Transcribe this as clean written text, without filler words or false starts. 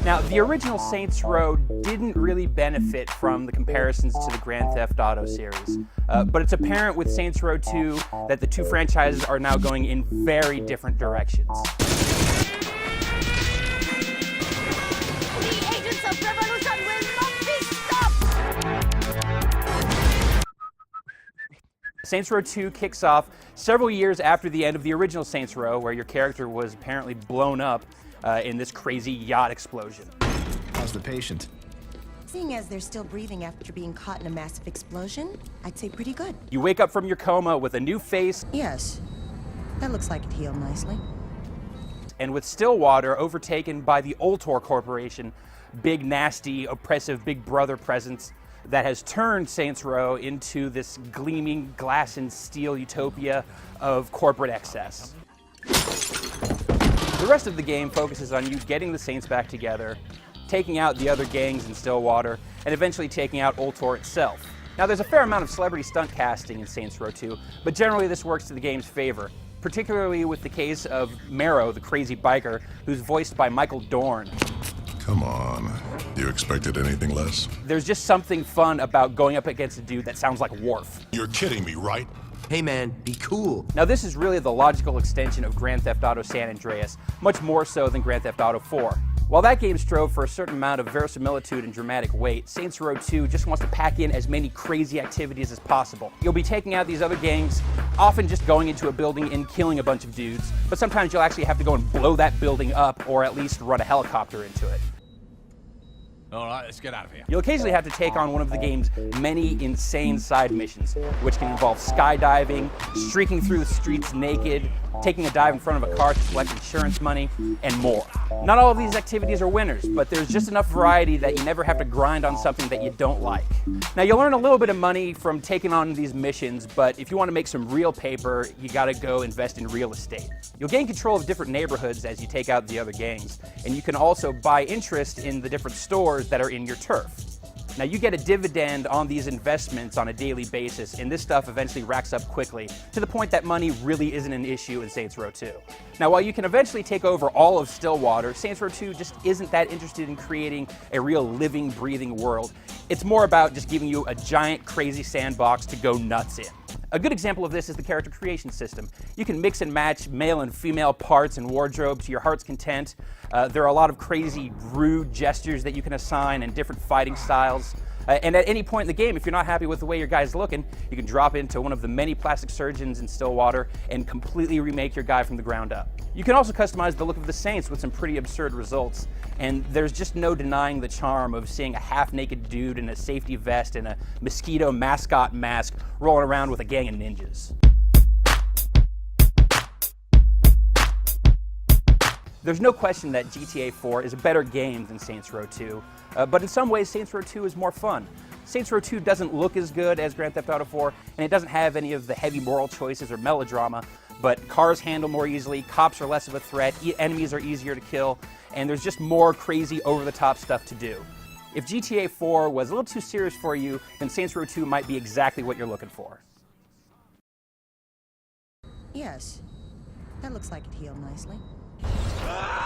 Now, the original Saints Row didn't really benefit from the comparisons to the Grand Theft Auto series, but it's apparent with Saints Row 2 that the two franchises are now going in very different directions. The agents of revolution will not be stopped! Saints Row 2 kicks off several years after the end of the original Saints Row, where your character was apparently blown up in this crazy yacht explosion. How's the patient? Seeing as they're still breathing after being caught in a massive explosion, I'd say pretty good. You wake up from your coma with a new face. Yes, that looks like it healed nicely. And with Stillwater overtaken by the Ultor Corporation, big, nasty, oppressive Big Brother presence that has turned Saints Row into this gleaming glass and steel utopia of corporate excess. The rest of the game focuses on you getting the Saints back together, taking out the other gangs in Stillwater, and eventually taking out Ultor itself. Now, there's a fair amount of celebrity stunt casting in Saints Row 2, but generally this works to the game's favor, particularly with the case of Marrow, the crazy biker, who's voiced by Michael Dorn. Come on. You expected anything less? There's just something fun about going up against a dude that sounds like Worf. You're kidding me, right? Hey man, be cool. Now, this is really the logical extension of Grand Theft Auto San Andreas, much more so than Grand Theft Auto 4. While that game strove for a certain amount of verisimilitude and dramatic weight, Saints Row 2 just wants to pack in as many crazy activities as possible. You'll be taking out these other gangs, often just going into a building and killing a bunch of dudes, but sometimes you'll actually have to go and blow that building up or at least run a helicopter into it. All right, let's get out of here. You'll occasionally have to take on one of the game's many insane side missions, which can involve skydiving, streaking through the streets naked, taking a dive in front of a car to collect insurance money, and more. Not all of these activities are winners, but there's just enough variety that you never have to grind on something that you don't like. Now, you'll earn a little bit of money from taking on these missions, but if you want to make some real paper, you gotta go invest in real estate. You'll gain control of different neighborhoods as you take out the other gangs, and you can also buy interest in the different stores that are in your turf. Now, you get a dividend on these investments on a daily basis, and this stuff eventually racks up quickly, to the point that money really isn't an issue in Saints Row 2. Now, while you can eventually take over all of Stillwater, Saints Row 2 just isn't that interested in creating a real living, breathing world. It's more about just giving you a giant, crazy sandbox to go nuts in. A good example of this is the character creation system. You can mix and match male and female parts and wardrobe to your heart's content. There are a lot of crazy, rude gestures that you can assign and different fighting styles. And at any point in the game, if you're not happy with the way your guy's looking, you can drop into one of the many plastic surgeons in Stillwater and completely remake your guy from the ground up. You can also customize the look of the Saints with some pretty absurd results, and there's just no denying the charm of seeing a half-naked dude in a safety vest and a mosquito mascot mask rolling around with a gang of ninjas. There's no question that GTA 4 is a better game than Saints Row 2, but in some ways Saints Row 2 is more fun. Saints Row 2 doesn't look as good as Grand Theft Auto 4, and it doesn't have any of the heavy moral choices or melodrama, but cars handle more easily, cops are less of a threat, enemies are easier to kill, and there's just more crazy over-the-top stuff to do. If GTA 4 was a little too serious for you, then Saints Row 2 might be exactly what you're looking for. Yes, that looks like it healed nicely. Ah!